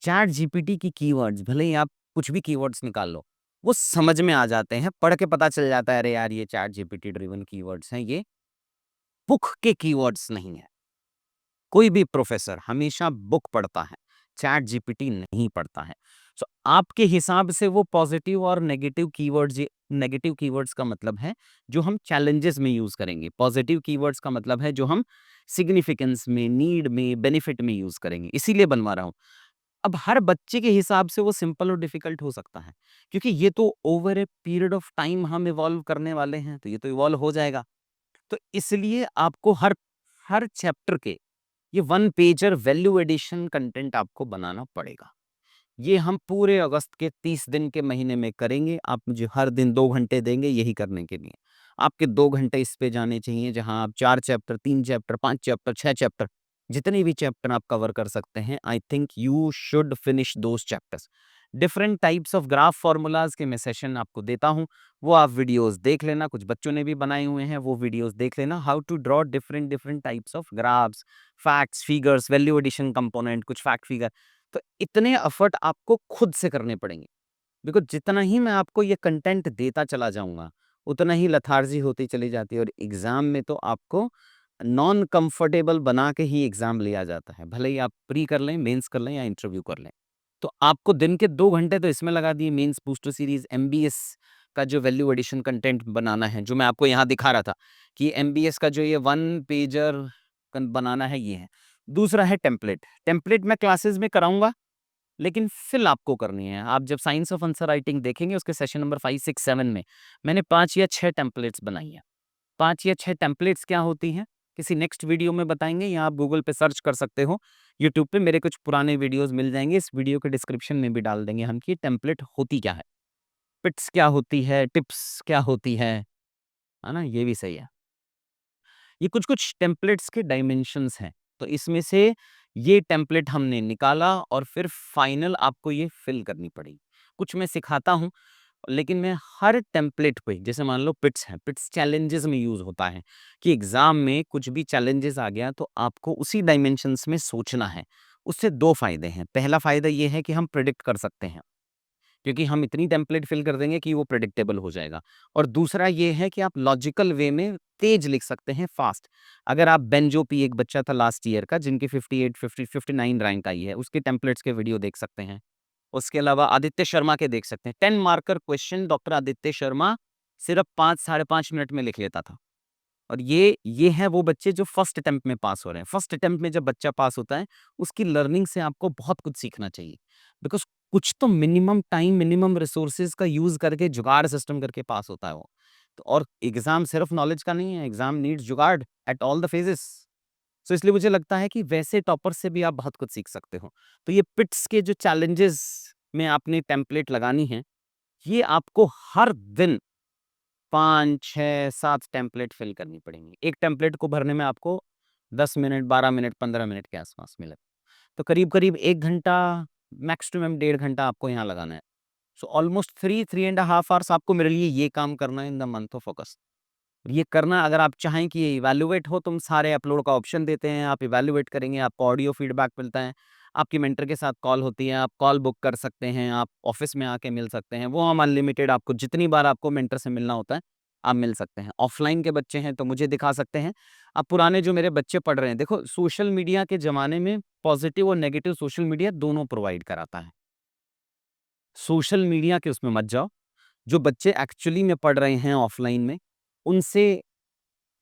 चैट जीपीटी की कीवर्ड्स भले ही आप कुछ भी कीवर्ड्स निकाल लो, वो समझ में आ जाते हैं, पढ़ के पता चल जाता है अरे यार ये चैट जीपीटी ड्रिवन कीवर्ड्स हैं, ये बुक के कीवर्ड्स नहीं है। कोई भी प्रोफेसर हमेशा बुक पढ़ता है, चैट जीपीटी नहीं पढ़ता है। सो आपके हिसाब से वो पॉजिटिव और नेगेटिव कीवर्ड्स, ये नेगेटिव कीवर्ड्स का मतलब है जो हम चैलेंजेस में यूज करेंगे, पॉजिटिव कीवर्ड्स का मतलब है जो हम सिग्निफिकेंस में, नीड में, बेनिफिट में यूज करेंगे, इसीलिए बनवा रहा हूँ। अब हर बच्चे के हिसाब से वो सिंपल और डिफिकल्ट हो सकता है, क्योंकि ये तो over a period of time हम इवॉल्व करने वाले हैं, तो ये तो इवॉल्व हो जाएगा। तो इसलिए आपको हर हर चैप्टर के ये one pager value addition content आपको बनाना पड़ेगा। ये हम पूरे अगस्त के 30 दिन के महीने में करेंगे। आप मुझे हर दिन 2 घंटे देंगे यही करने के लिए। आपके 2 घंटे इस पे जाने चाहिए जहाँ आप 4 चैप्टर, 3 चैप्टर, 5 चैप्टर, 6 चैप्टर, जितने भी चैप्टर आप कवर कर सकते हैं, I think you should finish those chapters. Different types of graph formulas के मैं सेशन आपको देता हूँ, वो आप वीडियोज़ देख लेना, कुछ बच्चों ने भी बनाए हुए हैं, वो वीडियोज़ देख लेना। How to draw different different types of graphs, facts, figures, value addition component, कुछ फैक्ट फिगर। तो इतने एफर्ट आपको खुद से करने पड़ेंगे, बिकॉज़ जितना ही मैं आपको ये कंटेंट देता चला जाऊँगा, उतना ही लेथार्जी होती चली जाती है और एग्ज़ाम में तो आपको नॉन कंफर्टेबल बना के ही एग्ज़ाम लिया जाता है। भले ही आप प्री कर लें, मेंस कर लें या इंटरव्यू कर लें। तो आपको दिन के 2 घंटे तो इसमें लगा दिए, मेंस बूस्टर सीरीज़ एमबीएस का जो वैल्यू एडिशन कंटेंट बनाना है, जो मैं आपको यहाँ दिखा रहा था कि एमबीएस का जो ये वन पेजर कन बनाना है, ये है। दूसरा है टेम्पलेट। टेम्पलेट मैं क्लासेस में कराऊँगा, लेकिन फिल आपको करनी है। आप जब साइंस ऑफ आंसर राइटिंग देखेंगे उसके सेशन नंबर 5, 6, 7 में मैंने 5 या 6 टेम्पलेट्स बनाई हैं। 5 या 6 टेम्पलेट्स क्या होती हैं, किसी नेक्स्ट वीडियो में बताएँगे, या आप गूगल पे सर्च कर सकते हो। यूट्यूब पे मेरे कुछ पुराने वीडियोज़ मिल जाएँगे, इस वीडियो के डिस्क्रिप्शन में भी डाल देंगे हम कि टेम्पलेट होती क्या है? पिट्स क्या होती है? टिप्स क्या होती है ना? ये भी सही है। ये कुछ-कुछ टेम्पलेट्स के डायमेंशंस हैं। तो इसमें से ये टेम्पलेट हमने निकाला और फिर फाइनल आपको ये फिल करनी पड़ेगी। कुछ मैं सिखाता हूँ, लेकिन मैं हर टेम्पलेट पे, जैसे मान लो पिट्स है, पिट्स चैलेंजेस में यूज़ होता है कि एग्ज़ाम में कुछ भी चैलेंजेस आ गया तो आपको उसी डायमेंशंस में सोचना है। उससे 2 फ़ायदे हैं। पहला फ़ायदा ये है कि हम प्रेडिक्ट कर सकते हैं, क्योंकि हम इतनी टेम्पलेट फिल कर देंगे कि वो प्रेडिक्टेबल हो जाएगा। और दूसरा ये है कि आप लॉजिकल वे में तेज लिख सकते हैं, फास्ट। अगर आप बेंजोपी, एक बच्चा था लास्ट ईयर का जिनकी 58, 50, 59 रैंक आई है, उसके टेम्पलेट्स के वीडियो देख सकते हैं। उसके अलावा आदित्य शर्मा के देख सकते हैं। 10 marker question doctor Aditya Sharma सिर्फ 5 साढ़े 5 मिनट में लिख लेता था। और ये हैं वो बच्चे जो फर्स्ट अटेम्प्ट में पास हो रहे हैं। फर्स्ट अटेम्प्ट में जब बच्चा पास होता है, उसकी लर्निंग से आपको बहुत कुछ सीखना चाहिए। बिकॉज़ कुछ तो मिनिमम टाइम, मिनिमम रिसोर्सेज़ का यूज़ करके जुगाड़ सिस्टम करके पास होता है वो। तो और एग्ज़ाम सिर्फ नॉलेज का नहीं है, एग्ज़ाम नीड्स जुगाड़ एट ऑल द फेजेस। सो इसलिए मुझे लगता है कि वैसे टॉपर से भी आप बहुत कुछ सीख सकते हो। तो ये पिट्स के जो चैलेंजेस में आपने टेम्पलेट लगानी है, ये आपको हर दिन 5, 6, 7 टेम्पलेट फिल करनी पड़ेंगी। एक टेम्पलेट को भरने में आपको 10 मिनट, 12 मिनट, 15 मिनट के आसपास मिले। तो करीब-करीब 1 घंटा, मैक्स टू मैक्स 1.5 घंटा आपको यहाँ लगाना है। So almost 3 and half hours आपको मेरे लिए ये काम करना है इन द मंथ ऑफ अगस्त। ये करना, अगर आप चाहें कि ये इवैल्यूएट हो, तुम सारे अपलोड का ऑप्शन देते हैं, आप इवैल्यूएट करेंगे, आपको ऑडियो फीडबैक मिलता है, आपकी मेंटर के साथ कॉल होती है, आप कॉल बुक कर सकते हैं, आप ऑफ़िस में आके मिल सकते हैं, वो हम अनलिमिटेड, आपको जितनी बार आपको मेंटर से मिलना होता है, आप मिल सकते हैं। ऑफ़लाइन के बच्चे हैं तो मुझे दिखा सकते हैं, अब पुराने जो मेरे बच्चे पढ़ रहे हैं, देखो सोशल मीडिया के ज़माने में पॉज़िटिव और नेगेटिव सोशल मीडिया दोनों प्रोवाइड कराता है। सोशल मीडिया के उसमें मत जाओ, जो बच्चे एक्चुअली में पढ़ रहे हैं ऑफ़लाइन में, उनसे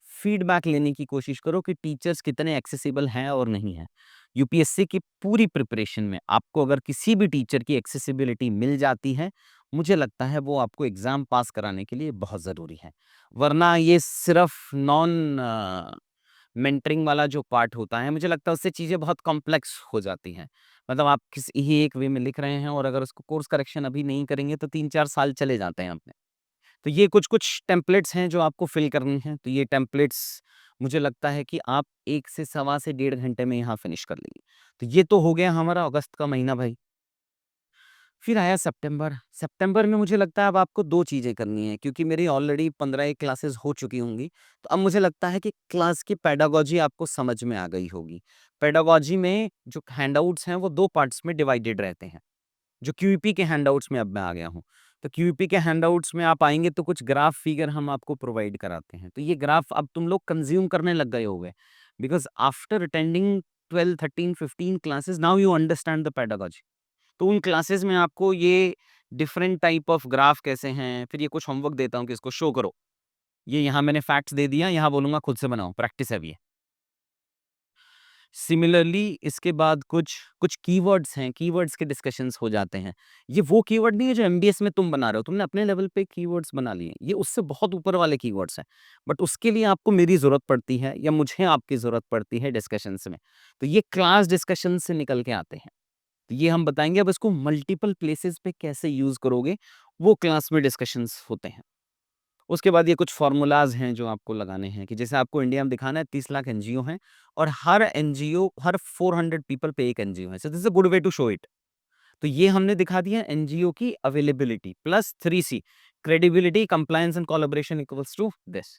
फीडबैक लेने की कोशिश करो कि टीचर्स कितने एक्सेसिबल हैं और नहीं हैं। यूपीएससी की पूरी प्रिपरेशन में आपको अगर किसी भी टीचर की एक्सेसिबिलिटी मिल जाती है, मुझे लगता है वो आपको एग्ज़ाम पास कराने के लिए बहुत ज़रूरी है। वरना ये सिर्फ़ मेंटरिंग वाला जो पार्ट होता है, मुझे लगता है उससे चीज़ें बहुत कॉम्प्लेक्स हो जाती हैं। मतलब आप किसी ही एक वे में लिख रहे हैं और अगर उसको कोर्स करेक्शन अभी नहीं करेंगे तो 3-4 साल चले जाते हैं अपने। तो ये कुछ-कुछ टेम्पलेट्स हैं जो आपको फ़िल करनी हैं, तो ये टेम्पलेट्स मुझे लगता है कि आप 1 से सवा से 1.5 घंटे में यहाँ फ़िनिश कर लेंगे। तो ये तो हो गया हमारा अगस्त का महीना भाई। फिर आया सितंबर। सितंबर में मुझे लगता है अब आपको 2 चीज़ें करनी हैं, क्योंकि मेरी ऑलरेडी 15 एक क्लासेस हो चुकी होंगी। तो अब मुझे लगता है कि क्लास की पेडागॉजी आपको समझ में आ गई होगी। पेडागॉजी में जो हैंडआउट्स हैं वो 2 पार्ट्स में डिवाइडेड रहते हैं। जो क्यूईपी के हैंडआउट्स में अब मैं आ गया हूँ। तो क्यूईपी के हैंडआउट्स में आप आएँगे तो कुछ ग्राफ फिगर हम आपको प्रोवाइड कराते हैं। तो ये ग्राफ अब तुम लोग कंज़्यूम करने लग गए होगे, because after attending 12, 13, 15 classes now you understand the pedagogy. तो उन क्लासेस में आपको ये डिफरेंट टाइप ऑफ ग्राफ कैसे हैं, फिर ये कुछ होमवर्क देता हूँ कि इसको शो करो। ये यहाँ मैंने फैक्ट्स दे दिया, यहाँ बोलूँगा खुद से बनाओ, प्रैक्टिस है अब ये। सिमिलरली इसके बाद कुछ कुछ कीवर्ड्स हैं, कीवर्ड्स के डिस्कशंस हो जाते हैं। ये वो कीवर्ड नहीं है जो एमबीएस में तुम बना रहे हो, तुमने अपने लेवल पे कीवर्ड्स बना लिए हैं। ये उससे बहुत ऊपर वाले कीवर्ड्स हैं। बट उसके लिए आपको मेरी ज़रूरत पड़ती है या मुझे आपकी ज़रूरत पड़ती है डिस्कशंस में। तो ये क्लास डिस्कशन से निकल के आते हैं। तो ये हम बताएँगे, अब इसको मल्टीपल प्लेसेस पे कैसे यूज़ करोगे, वो क्लास में डिस्कशंस होते हैं। उसके बाद ये कुछ फ़ॉर्मूलाज़ हैं जो आपको लगाने हैं कि जैसे आपको इंडिया में दिखाना है 30 लाख एनजीओ हैं और हर एनजीओ, हर 400 पीपल पे एक एनजीओ है। So this is a good way to show it. तो ये हमने दिखा दिया एनजीओ की availability plus 3C, credibility, compliance and collaboration equals to this.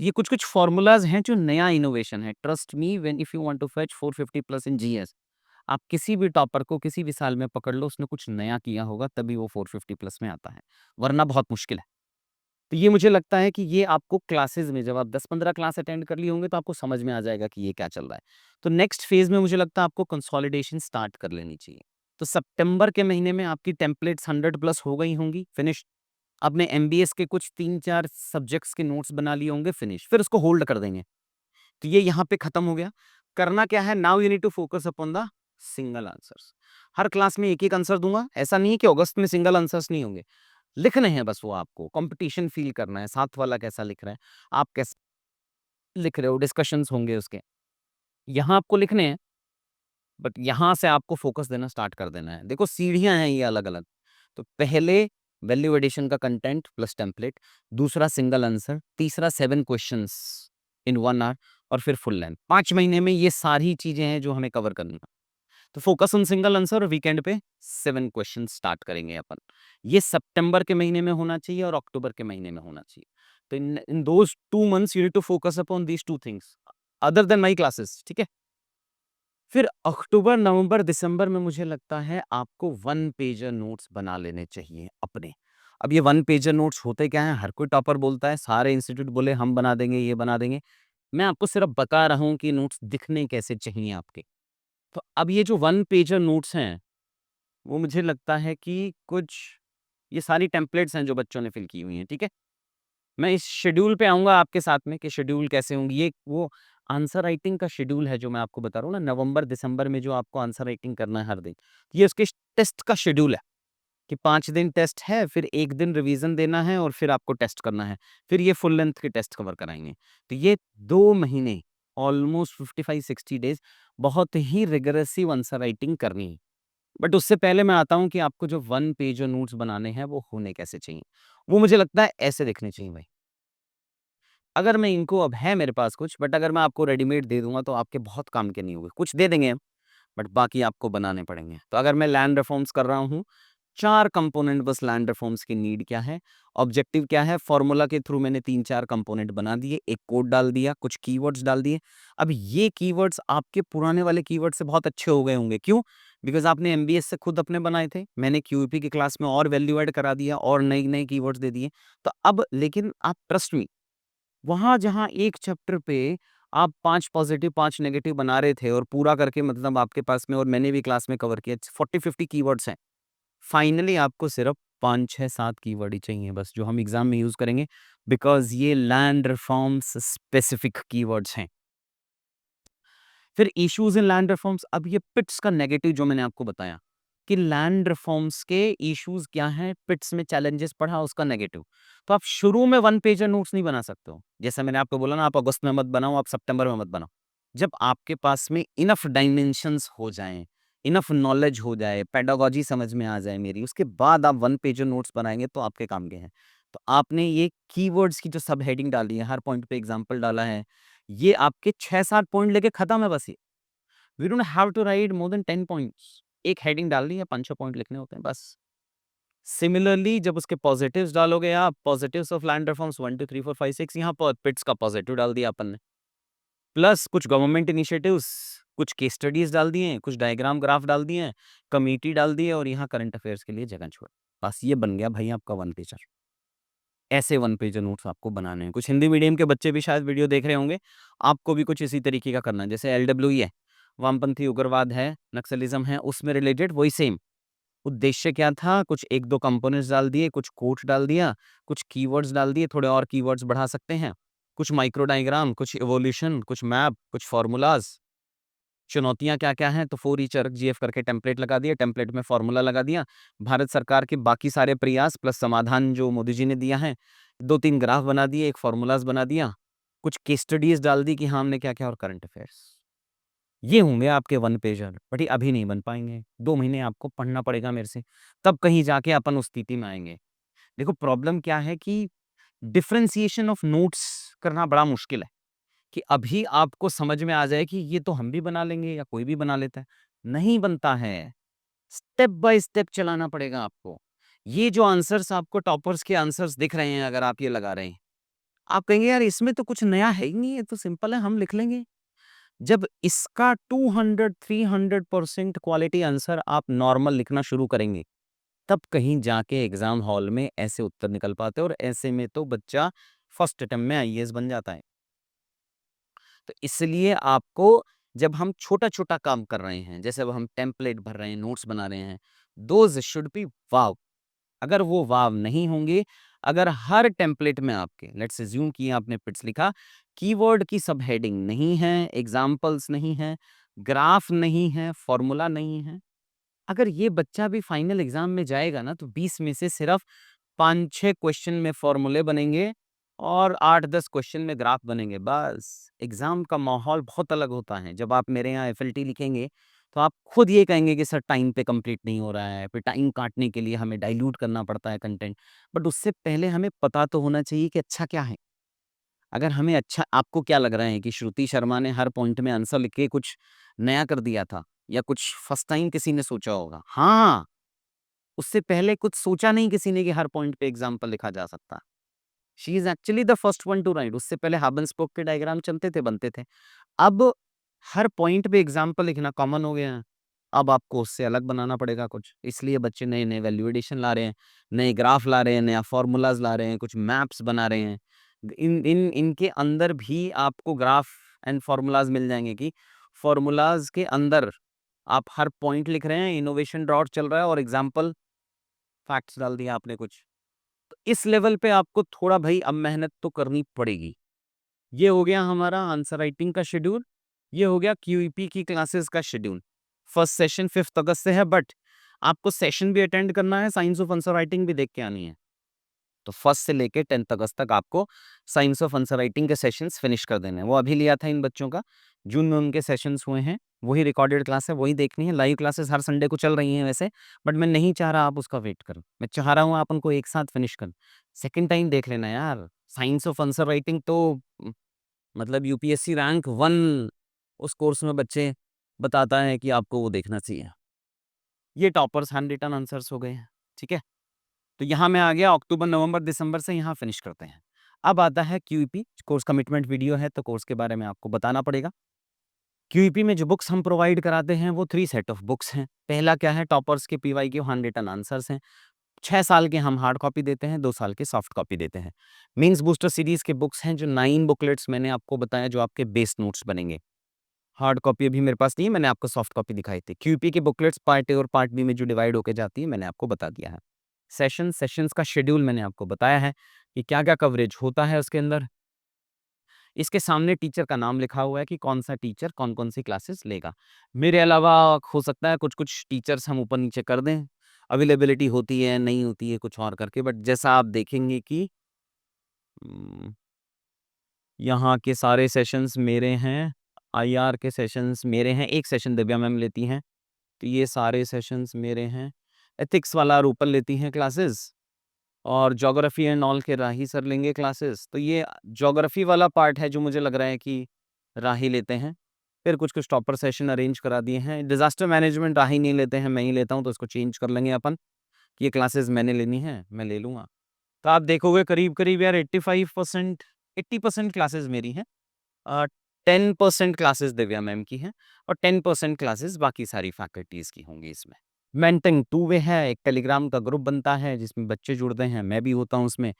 तो ये कुछ-कुछ फ़ॉर्मूलाज़ हैं जो नया इनोवेशन है। Trust me when if you want to fetch 450 plus in GS, आप किसी भी टॉपर को किसी भी साल में पकड़ लो, उसने कुछ नया किया होगा तभी वो 450 प्लस में आता है, वरना बहुत मुश्किल है। तो ये मुझे लगता है कि ये आपको क्लासेस में जब आप 10-15 क्लास अटेंड कर लिए होंगे तो आपको समझ में आ जाएगा कि ये क्या चल रहा है। तो नेक्स्ट फेज़ में मुझे लगता है आपको कंसोलिडेशन स्टार्ट कर लेनी चाहिए। तो सितंबर के महीने में आपकी टेम्पलेट्स 100 प्लस हो गई होंगी, फिनिश। आपने एमबीएस के कुछ 3-4 सब्जेक्ट्स के नोट्स बना लिए होंगे, फिनिश। फिर उसको होल्ड कर देंगे। तो ये यहाँ पे खत्म हो गया। करना क्या है, now you need to focus upon the single answers. हर क्लास में एक-एक आंसर दूँगा। ऐसा नहीं है कि अगस्त में सिंगल आंसर्स नहीं होंगे। लिखने हैं बस वो आपको, कॉम्पिटिशन फ़ील करना है, साथ वाला कैसा लिख रहा है, आप कैसे लिख रहे हो, डिस्कशंस होंगे उसके। यहाँ आपको लिखने हैं, बट यहाँ से आपको फ़ोकस देना स्टार्ट कर देना है। देखो सीढ़ियाँ हैं ये अलग-अलग। तो पहले वैल्यू एडिशन का कंटेंट प्लस टेम्पलेट, दूसरा सिंगल आंसर, तीसरा 7 क्वेश्चंस इन 1 आवर और फिर फुल लेंथ। 5 महीने में ये सारी चीज़ें हैं जो हमें कवर करनी है। तो फोकस ऑन सिंगल आंसर और वीकेंड पे 7 क्वेश्चन स्टार्ट करेंगे अपन। ये सितंबर के महीने में होना चाहिए और अक्टूबर के महीने में होना चाहिए। तो in in those 2 months you need to focus upon these 2 things other than my classes, ठीक है? फिर अक्टूबर, नवंबर, दिसंबर में मुझे लगता है आपको 1 पेजर नोट्स बना लेने चाहिए अपने। अब ये 1 पेजर नोट्स होते क्या हैं? हर कोई टॉपर बोलता है, सारे इंस्टीट्यूट बोले हम बना देंगे, ये बना देंगे। मैं आपको सिर्फ बता रहा हूँ कि नोट्स दिखने कैसे चाहिए आपके। तो अब ये जो 1 पेजर नोट्स हैं, वो मुझे लगता है कि कुछ ये सारी टेम्पलेट्स हैं जो बच्चों ने फिल की हुई हैं, ठीक है? मैं इस शेड्यूल पे आऊँगा आपके साथ में कि शेड्यूल कैसे होंगी। ये वो आंसर राइटिंग का शेड्यूल है जो मैं आपको बता रहा हूँ ना, नवंबर, दिसंबर में जो आपको आंसर राइटिंग करना है हर दिन। ये उसके टेस्ट का शेड्यूल है कि 5 दिन टेस्ट है, फिर 1 दिन रिवीजन देना है और फिर आपको टेस्ट करना है। फिर ये फुल लेंथ के टेस्ट कवर कराएँगे। तो ये 2 महीने ऑलमोस्ट 55-60 डेज़ बहुत ही रिगरेसिव आंसर राइटिंग करनी है। बट उससे पहले मैं आता हूँ कि आपको जो 1 पेजर नोट्स बनाने हैं वो होने कैसे चाहिए। वो मुझे लगता है ऐसे दिखने चाहिए भाई। अगर मैं इनको अब है मेरे पास कुछ, बट अगर मैं आपको रेडीमेड दे दूँगा तो आपके बहुत काम के नहीं होंगे। कुछ दे देंगे हम, बट बाकी आपको बनाने पड़ेंगे। तो अगर मैं लैंड रिफॉर्म्स कर रहा हूँ, 4 कंपोनेंट बस लैंड रिफॉर्म्स की नीड क्या है, ऑब्जेक्टिव क्या है, फ़ॉर्मूला के थ्रू मैंने 3-4 कंपोनेंट बना दिए, एक कोड डाल दिया, कुछ कीवर्ड्स डाल दिए। अब ये कीवर्ड्स आपके पुराने वाले कीवर्ड से बहुत अच्छे हो गए होंगे, क्यों? बिकॉज़ आपने एमबीएस से खुद अपने बनाए थे, मैंने क्यूईपी की क्लास में और वैल्यू ऐड करा दिया और नए-नए कीवर्ड्स दे दिए। तो अब लेकिन आप ट्रस्ट मी, वहाँ जहाँ एक चैप्टर पे आप 5 पॉज़िटिव 5 नेगेटिव बना रहे थे और पूरा करके मतलब आपके पास में और मैंने भी क्लास में कवर किया 40-50 कीवर्ड्स हैं। फाइनली आपको सिर्फ 5, 6, 7 कीवर्ड ही चाहिए बस जो हम एग्ज़ाम में यूज़ करेंगे बिकॉज़ ये लैंड रिफॉर्म्स स्पेसिफिक कीवर्ड्स हैं। फिर इश्यूज़ इन लैंड रिफॉर्म्स, अब ये पिट्स का नेगेटिव जो मैंने आपको बताया कि लैंड रिफॉर्म्स के इश्यूज़ क्या हैं, पिट्स में चैलेंजेस पढ़ा उसका नेगेटिव। तो आप शुरू में 1 पेजर नोट्स नहीं बना सकते हो। जैसे मैंने आपको बोला ना आप अगस्त में मत बनाओ, आप सितंबर में मत बनाओ। जब आपके पास में इनफ डायमेंशंस हो जाएँ, इनफ नॉलेज हो जाए, पेडागॉजी समझ में आ जाए मेरी, उसके बाद आप 1 पेजर नोट्स बनाएँगे तो आपके काम के हैं। तो आपने ये कीवर्ड्स की जो सब हेडिंग डाली है, हर पॉइंट पे एग्ज़ाम्पल डाला है, ये आपके 6-7 पॉइंट लेके खत्म है बस ये। We don't have to write more than 10 points. एक हेडिंग डालनी है, 5-6 पॉइंट लिखने होते हैं बस। सिमिलरली जब उसके पॉजिटिव्स डालोगे आप, पॉजिटिव्स ऑफ लैंड रिफॉर्म्स 1, 2, 3, 4, 5, 6 यहाँ पर पिट्स का पॉजिटिव डाल दिया अपन ने। प्लस कुछ गवर्नमेंट इनिशिएटिव्स, कुछ केस स्टडीज डाल दिए हैं, कुछ डायग्राम ग्राफ डाल दिए हैं, कमिटी डाल दी है और यहाँ करंट अफेयर्स के लिए जगह छोड़। बस ये बन गया भाई आपका 1 पेजर। ऐसे 1 पेजर नोट्स आपको बनाने हैं। कुछ हिंदी मीडियम के बच्चे भी शायद वीडियो देख रहे होंगे, आपको भी कुछ इसी तरीके का करना है। जैसे एलडब्ल्यूई है, वामपंथी उग्रवाद है, नक्सलिज़्म है, उसमें रिलेटेड वही सेम। उद्देश्य क्या था? कुछ 1-2 कंपोनेंट्स डाल दिए, कुछ कोट्स डाल दिया, कुछ कीवर्ड्स डाल दिए, थोड़े और कीवर्ड्स बढ़ा सकते हैं, कुछ माइक्रो डायग्राम, कुछ इवोल्यूशन, कुछ मैप, कुछ फ़ॉर्मूलाज़, चुनौतियाँ क्या-क्या हैं, तो फॉर ईच आरजीएफ करके टेम्पलेट लगा दिया, टेम्पलेट में फ़ॉर्मूला लगा दिया, भारत सरकार के बाकी सारे प्रयास प्लस समाधान जो मोदी जी ने दिया है, 2-3 ग्राफ बना दिए, एक फ़ॉर्मूलाज़ बना दिया, कुछ केस स्टडीज़ डाल दी कि हाँ, हमने क्या-क्या और करंट अफेयर्स। ये होंगे आपके 1 पेजर, बट ये अभी नहीं बन पाएँगे। 2 महीने आपको पढ़ना पड़ेगा मेरे से, तब कहीं जाके अपन उस स्थिति में आएँगे। देखो प्रॉब्लम क्या है कि डिफरेंशिएशन ऑफ नोट्स करना बड़ा मुश्किल है, कि अभी आपको समझ में आ जाए कि ये तो हम भी बना लेंगे या कोई भी बना लेता है। नहीं बनता है, स्टेप बाय स्टेप चलाना पड़ेगा आपको। ये जो आंसर्स आपको टॉपर्स के आंसर्स दिख रहे हैं अगर आप ये लगा रहे हैं, आप कहेंगे यार इसमें तो कुछ नया है ही नहीं, ये तो सिंपल है हम लिख लेंगे। जब इसका 200-300% क्वालिटी आंसर आप नॉर्मल लिखना शुरू करेंगे, तब कहीं जाके एग्ज़ाम हॉल में ऐसे उत्तर निकल पाते हैं और ऐसे में तो बच्चा फर्स्ट अटेम्प्ट में आईएएस बन जाता है। तो इसलिए आपको जब हम छोटा-छोटा काम कर रहे हैं, जैसे अब हम टेम्पलेट भर रहे हैं, नोट्स बना रहे हैं, दोज़ शुड बी वाव। अगर वो वाव नहीं होंगे, अगर हर टेम्पलेट में आपके लेट्स अज़्यूम कि आपने पिट्स लिखा, कीवर्ड की सब हेडिंग नहीं है, एग्ज़ाम्पल्स नहीं हैं, ग्राफ नहीं है, फ़ॉर्मूला नहीं है, अगर ये बच्चा भी फाइनल एग्ज़ाम में जाएगा ना, तो 20 में से सिर्फ 5-6 क्वेश्चन में फ़ॉर्मूले बनेंगे और 8-10 क्वेश्चन में ग्राफ बनेंगे, बस। एग्ज़ाम का माहौल बहुत अलग होता है। जब आप मेरे यहाँ एफएलटी लिखेंगे, तो आप खुद ये कहेंगे कि सर टाइम पे कंप्लीट नहीं हो रहा है, फिर टाइम काटने के लिए हमें डाइल्यूट करना पड़ता है कंटेंट। बट उससे पहले हमें पता तो होना चाहिए कि अच्छा क्या है। अगर हमें अच्छा आपको क्या लग रहा है कि श्रुति शर्मा ने हर पॉइंट में आंसर लिख के कुछ नया कर दिया था या कुछ फर्स्ट टाइम किसी ने सोचा होगा? हाँ, उससे पहले कुछ सोचा नहीं किसी ने कि हर पॉइंट पे एग्ज़ाम्पल लिखा जा सकता है। She is actually the first one two right. उससे पहले हब एंड स्पोक के डायग्राम चलते थे, बनते थे। अब हर पॉइंट पे एग्ज़ाम्पल लिखना कॉमन हो गया है। अब आपको उससे अलग बनाना पड़ेगा कुछ। इसलिए बच्चे नए-नए वैल्यू एडिशन ला रहे हैं, नए ग्राफ ला रहे हैं, नया फ़ॉर्मूलाज़ ला रहे हैं, कुछ मैप्स बना रहे हैं। इनके अंदर भी आपको ग्राफ एंड फ़ॉर्मूलाज़ मिल जाएँगे कि फ़ॉर्मूलाज़ के अंदर आप हर पॉइंट लिख रहे हैं, इनोवेशन ड्रॉट चल रहा है और एग्ज़ाम्पल फैक्ट्स डाल दिया आपने कुछ। तो इस लेवल पे आपको थोड़ा भई अब मेहनत तो करनी पड़ेगी। ये हो गया हमारा आंसर राइटिंग का शेड्यूल, ये हो गया क्यूईपी की क्लासेस का शेड्यूल। फर्स्ट सेशन 5th अगस्त से है बट आपको सेशन भी अटेंड करना है, साइंस ऑफ आंसर राइटिंग भी देख के आनी है। तो फर्स्ट से लेके 10th अगस्त तक आपको साइंस ऑफ आंसर राइटिंग के सेशंस फिनिश कर देने हैं। वो अभी लिया था इन बच्चों का, जून में उनके सेशंस हुए हैं, वही रिकॉर्डेड क्लास है, वही देखनी है। लाइव क्लासेस हर संडे को चल रही हैं वैसे, बट मैं नहीं चाह रहा आप उसका वेट करो। मैं चाह रहा हूँ आप उनको एक साथ फिनिश करें। सेकंड टाइम देख लेना यार, साइंस ऑफ आंसर राइटिंग तो मतलब यूपीएससी रैंक 1 उस कोर्स में बच्चे बताता है कि आपको वो देखना चाहिए। ये टॉपर्स हैंड रिटन आंसर्स हो गए हैं, ठीक है? तो यहाँ मैं आ गया अक्टूबर, नवंबर, दिसंबर से यहाँ फिनिश करते हैं। अब आता है क्यूईपी, कोर्स कमिटमेंट वीडियो है तो कोर्स के बारे में आपको बताना पड़ेगा। क्यूईपी में जो बुक्स हम प्रोवाइड कराते हैं वो 3 सेट ऑफ बुक्स हैं। पहला क्या है, टॉपर्स के पीवाईक्यू हैंड रिटन आंसर्स हैं। 6 साल के हम हार्ड कॉपी देते हैं, 2 साल के सॉफ्ट कॉपी देते हैं। मेंस बूस्टर सीरीज़ के बुक्स हैं जो 9 बुकलेट्स मैंने आपको बताया जो आपके बेस नोट्स बनेंगे। हार्ड कॉपी अभी मेरे पास नहीं है, मैंने आपको सॉफ्ट कॉपी दिखाई थी। क्यूईपी की बुकलेट्स पार्ट ए और पार्ट बी में जो डिवाइड होके जाती है मैंने आपको बता दिया है। सेशंस का शेड्यूल मैंने आपको बताया है कि क्या-क्या कवरेज होता है उसके अंदर। इसके सामने टीचर का नाम लिखा हुआ है कि कौन-सा टीचर कौन-कौन सी क्लासेस लेगा। मेरे अलावा हो सकता है कुछ-कुछ टीचर्स हम ऊपर-नीचे कर दें, अवेलेबिलिटी होती है, नहीं होती है कुछ और करके, बट जैसा आप देखेंगे कि उम, यहाँ के सारे सेशंस मेरे हैं, आईआर के सेशंस मेरे हैं, एक सेशन दिव्या मैम लेती हैं, तो ये सारे सेशंस मेरे हैं। एथिक्स वाला रूपल लेती हैं क्लासेस और ज्योग्राफी एंड ऑल के राही सर लेंगे क्लासेस। तो ये ज्योग्राफी वाला पार्ट है जो मुझे लग रहा है कि राही लेते हैं। फिर कुछ-कुछ टॉपर सेशन अरेंज करा दिए हैं। डिज़ास्टर मैनेजमेंट राही नहीं लेते हैं, मैं ही लेता हूँ, तो इसको चेंज कर लेंगे अपन कि ये क्लासेस मैंने लेनी है, मैं ले लूँगा। तो आप देखोगे करीब-करीब यार 85% 80% क्लासेस मेरी हैं। अ, 10% क्लासेस दिव्या मैम की हैं और 10% क्लासेस बाकी सारी फैकल्टीज़ की होंगी इसमें। मेंटरिंग टू वे है, एक टेलीग्राम का ग्रुप बनता है जिसमें बच्चे जुड़ते हैं, मैं भी होता हूँ उसमें।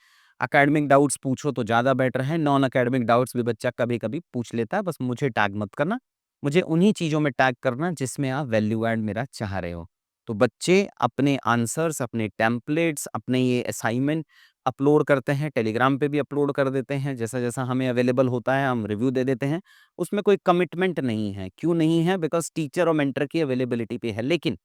एकेडमिक डाउट्स पूछो तो ज़्यादा बेटर है, नॉन एकेडमिक डाउट्स भी बच्चा कभी-कभी पूछ लेता है, बस मुझे टैग मत करना। मुझे उन्हीं चीज़ों में टैग करना जिसमें आप वैल्यू ऐड मेरा चाह रहे हो। तो बच्चे अपने आंसर्स, अपने टेम्पलेट्स, अपने ये असाइनमेंट अपलोड करते हैं, टेलीग्राम पे भी अपलोड कर देते हैं, जैसा-जैसा हमें अवेलेबल होता है हम रिव्यू दे देते हैं। उसमें कोई कमिटमेंट नहीं है, क्यों नहीं है? बिकॉज़ टीचर और मेंटर की अवेलेबिलिटी पे है। लेकिन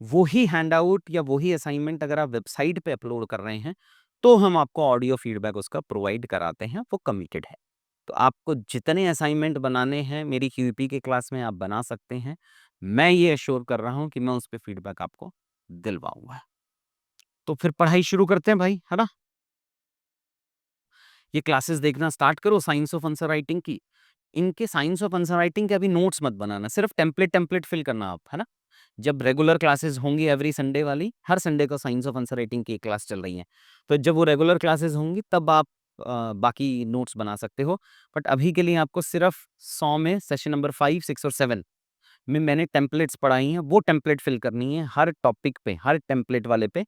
वही हैंडआउट या वही असाइनमेंट अगर आप वेबसाइट पे अपलोड कर रहे हैं, तो हम आपको ऑडियो फीडबैक उसका प्रोवाइड कराते हैं, वो कमिटेड है। तो आपको जितने असाइनमेंट बनाने हैं मेरी क्यूईपी के क्लास में आप बना सकते हैं। मैं ये एश्योर कर रहा हूँ कि मैं उस पे फीडबैक आपको दिलवाऊँगा। तो फिर पढ़ाई शुरू करते हैं भाई, है ना? ये क्लासेस देखना स्टार्ट करो साइंस ऑफ आंसर राइटिंग की। इनके साइंस ऑफ आंसर राइटिंग के अभी नोट्स मत बनाना, सिर्फ टेम्पलेट फिल करना आप, है ना? जब रेगुलर क्लासेस होंगी एवरी संडे वाली, हर संडे को साइंस ऑफ आंसर राइटिंग की क्लास चल रही है। तो जब वो रेगुलर क्लासेस होंगी तब आप बाकी नोट्स बना सकते हो। बट अभी के लिए आपको सिर्फ 100 में सेशन नंबर 5, 6 और 7 में मैंने टेम्पलेट्स पढ़ाई हैं, वो टेम्पलेट फिल करनी है हर टॉपिक पे, हर टेम्पलेट वाले पे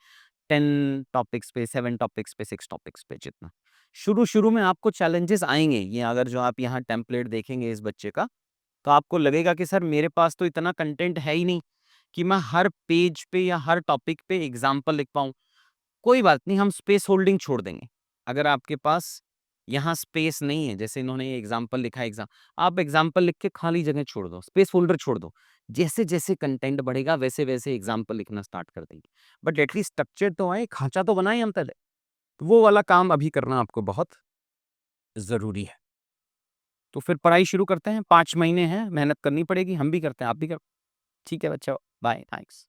10 टॉपिक्स पे, 7 टॉपिक्स पे, 6 टॉपिक्स पे जितना। शुरू-शुरू में आपको चैलेंजेस आएँगे, ये अगर जो आप यहाँ टेम्पलेट देखेंगे इस बच्चे का, तो आपको लगेगा कि सर मेरे पास तो इतना कंटेंट है ही नहीं कि मैं हर पेज पे या हर टॉपिक पे एग्ज़ाम्पल लिख पाऊँ। कोई बात नहीं, हम स्पेस होल्डिंग छोड़ देंगे। अगर आपके पास यहाँ स्पेस नहीं है, जैसे इन्होंने ये एग्ज़ाम्पल लिखा है आप एग्ज़ाम्पल लिख के खाली जगह छोड़ दो, स्पेस होल्डर छोड़ दो। जैसे-जैसे कंटेंट बढ़ेगा वैसे-वैसे एग्ज़ाम्पल लिखना स्टार्ट कर देंगे। बट एटलीस्ट स्ट्रक्चर तो आए, खाँचा तो बनाएँ हम पहले। तो वो वाला काम अभी करना आपको बहुत ज़रूरी है। तो फिर पढ़ाई शुरू करते हैं, 5 महीने हैं, मेहनत करनी पड़ेगी, हम भी करते हैं, आप भी करो। ठीक है बच्चों, बाय, थैंक्स।